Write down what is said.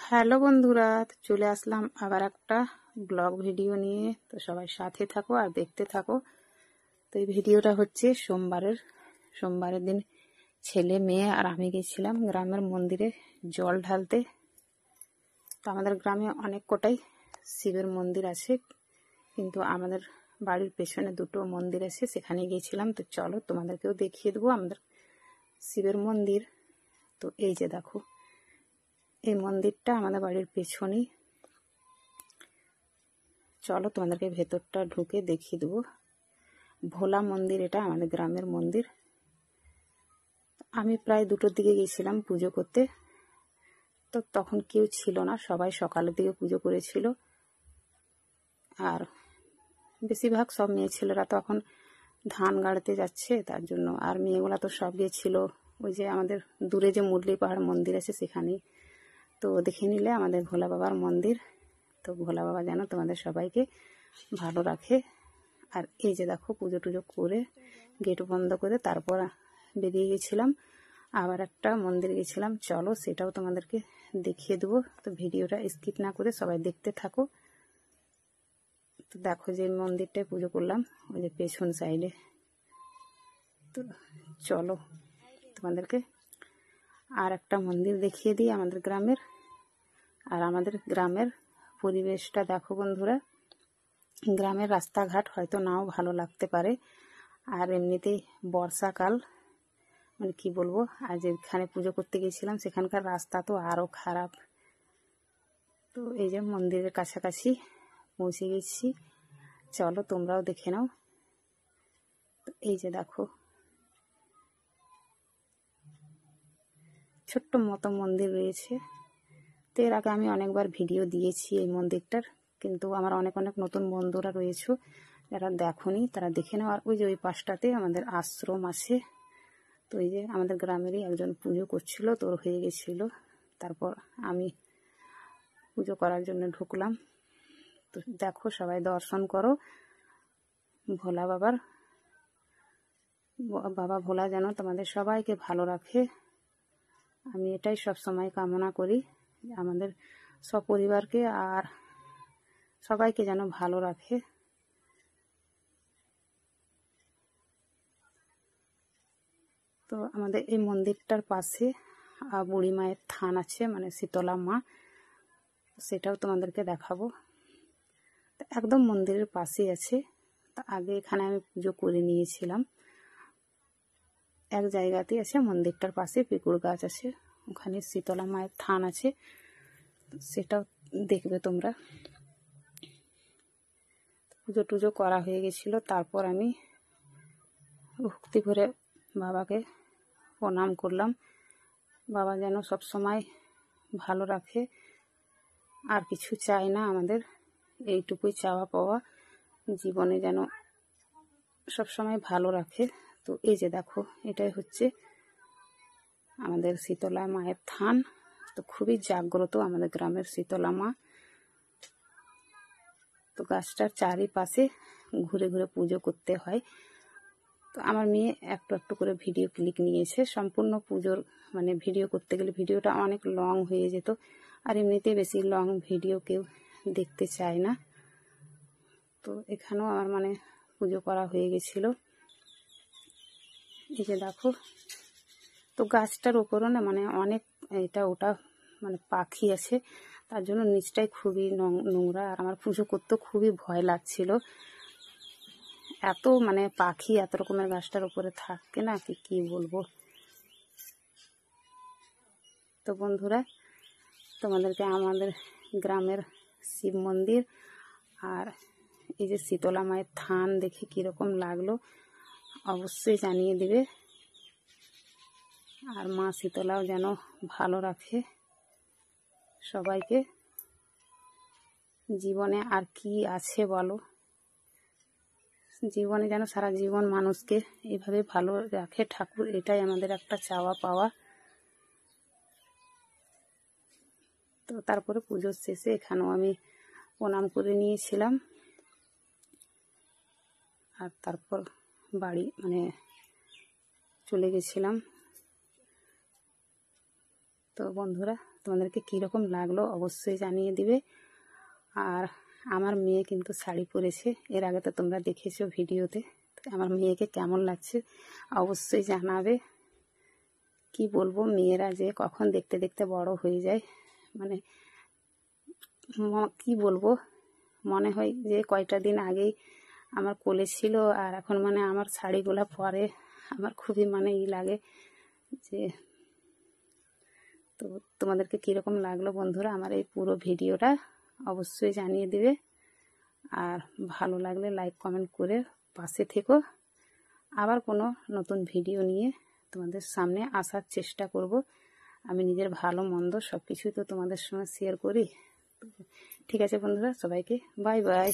Hello বন্ধুরা, চলে আসলাম আবার একটা ব্লগ ভিডিও নিয়ে। তো সবাই সাথে থাকো আর দেখতে থাকো। তো এই ভিডিওটা হচ্ছে সোমবারের দিন ছেলে মেয়ে আর আমি গেছিলাম গ্রামের মন্দিরে জল ঢালতে। তো আমাদের গ্রামে অনেক কটাই শিবের মন্দির আছে, কিন্তু আমাদের বাড়ির পেছনে দুটো মন্দির আছে, সেখানে গিয়েছিলাম। তো চলো তোমাদেরকেও দেখিয়ে দেবো আমাদের শিবের মন্দির। তো এই যে দেখো, এই মন্দিরটা আমাদের বাড়ির পেছনেই। চলো তোমাদেরকে ভেতরটা ঢুকে দেখিয়ে দেবো। ভোলা মন্দির, এটা আমাদের গ্রামের মন্দির। আমি প্রায় 2টোর দিকে গেছিলাম পুজো করতে। তো তখন কেউ ছিল না, সবাই সকালের দিকে পুজো করেছিল। আর বেশিরভাগ সব মেয়ে ছেলেরা তো এখন ধান গাড়তে যাচ্ছে, তার জন্য। আর মেয়েগুলা তো সব গিয়েছিল ওই যে আমাদের দূরে যে মুরলি পাহাড় মন্দির আছে সেখানেই। তো দেখে নিলে আমাদের ভোলা বাবার মন্দির। তো ভোলা বাবা যেন তোমাদের সবাইকে ভালো রাখে। আর এই যে দেখো, পুজো টুজো করে গেট বন্ধ করে তারপর বেরিয়ে গেছিলাম। আবার একটা মন্দির গেছিলাম, চলো সেটাও তোমাদেরকে দেখিয়ে দেবো। তো ভিডিওটা স্কিপ না করে সবাই দেখতে থাকো। তো দেখো, যে মন্দিরটায় পুজো করলাম ওই যে পেছন সাইডে। তো চলো তোমাদেরকে আর একটা মন্দির দেখিয়ে দিই আমাদের গ্রামের। আর আমাদের গ্রামের পরিবেশটা দেখো বন্ধুরা। গ্রামের রাস্তাঘাট হয়তো নাও ভালো লাগতে পারে, আর এমনিতেই বর্ষাকাল, মানে কি বলবো। আর যেখানে পুজো করতে গেছিলাম সেখানকার রাস্তা তো আরো খারাপ। তো এই যে মন্দিরের কাছাকাছি পৌঁছে গেছি, চলো তোমরাও দেখে নাও। তো এই যে দেখো, ছোট্ট মতো মন্দির রয়েছে। তো এর আগে আমি অনেকবার ভিডিও দিয়েছি এই মন্দিরটার, কিন্তু আমার অনেক নতুন বন্ধুরা রয়েছে যারা দেখোনি, তারা দেখে নাও। আর ওই যে ওই পাশটাতে আমাদের আশ্রম আছে। তো এই যে আমাদের গ্রামেরই একজন পুজো করছিল, তোর হয়ে গেছিল। তারপর আমি পুজো করার জন্য ঢুকলাম। তো দেখো, সবাই দর্শন করো ভোলা বাবার। বাবা ভোলা যেন তোমাদের সবাইকে ভালো রাখে। আমি এটাই সব সময় কামনা করি, আমাদের সপরিবারকে আর সবাইকে যেন ভালো রাখে। তো আমাদের এই মন্দিরটার পাশে বুড়ি মায়ের থান আছে, মানে শীতলা মা, সেটাও তোমাদেরকে দেখাবো। একদম মন্দিরের পাশেই আছে। তা আগে এখানে আমি পুজো করে নিয়েছিলাম। এক জায়গাতেই আছে, মন্দিরটার পাশে পিকুর গাছ আছে, ওখানে শীতলা মায়ের থান আছে, সেটাও দেখবে তোমরা। পুজো টুজো করা হয়ে গেছিল, তারপর আমি ভক্তি করে বাবাকে প্রণাম করলাম। বাবা যেন সব সময় ভালো রাখে, আর কিছু চাই না আমাদের, এইটুকুই চাওয়া পাওয়া, জীবনে যেন সব সময় ভালো রাখে। তো এই যে দেখো, এটাই হচ্ছে আমাদের শীতলা মায়ের থান। তো খুবই জাগ্রত আমাদের গ্রামের শীতলা মা। তো গাছটার চারিপাশে ঘুরে ঘুরে পুজো করতে হয়। তো আমার মেয়ে একটু একটু করে ভিডিও ক্লিক নিয়েছে। সম্পূর্ণ পুজোর মানে ভিডিও করতে গেলে ভিডিওটা অনেক লং হয়ে যেত, আর এমনিতে বেশি লং ভিডিও কেউ দেখতে চায় না। তো এখানেও আমার মানে পুজো করা হয়ে গেছিল। এই যে দেখো, তো গাছটার উপরও না মানে অনেক এটা ওটা মানে পাখি আছে, তার জন্য নিচটাই খুবই নোংরা। আর আমার পুজো করতে খুবই ভয় লাগছিল, এত মানে পাখি এত রকমের গাছটার উপরে থাকে না, কি বলবো। তো বন্ধুরা, তোমাদেরকে আমাদের গ্রামের শিব মন্দির আর এই যে শীতলা মায়ের থান দেখে কীরকম লাগলো অবশ্যই জানিয়ে দিবে। আর মা শীতলাও যেন ভালো রাখে সবাইকে। জীবনে আর কি আছে বলো, জীবনে যেন সারা জীবন মানুষকে এইভাবে ভালো রাখে ঠাকুর, এটাই আমাদের একটা চাওয়া পাওয়া। তো তারপরে পুজোর শেষে এখানেও আমি প্রণাম করে নিয়েছিলাম, আর তারপর বাড়ি মানে চলে গেছিলাম। তো বন্ধুরা, তোমাদেরকে কীরকম লাগলো অবশ্যই জানিয়ে দিবে। আর আমার মেয়ে কিন্তু শাড়ি পরেছে, এর আগে তো তোমরা দেখেছো ভিডিওতে। আমার মেয়েকে কেমন লাগছে অবশ্যই জানাবে। কি বলবো, মেয়েরা যে কখন দেখতে দেখতে বড় হয়ে যায়, মানে কি বলবো, মনে হয় যে কয়টা দিন আগেই আমার কোলে ছিল, আর এখন মানে আমার শাড়িগুলো পরে আমার খুবই মানে লাগে যে। তো তোমাদেরকে কীরকম লাগলো বন্ধুরা আমার এই পুরো ভিডিওটা অবশ্যই জানিয়ে দিবে। আর ভালো লাগলে লাইক কমেন্ট করে পাশে থেকো। আবার কোনো নতুন ভিডিও নিয়ে তোমাদের সামনে আসার চেষ্টা করব। আমি নিজের ভালো মন্দ সব কিছুই তো তোমাদের সঙ্গে শেয়ার করি। ঠিক আছে বন্ধুরা, সবাইকে বাই বাই।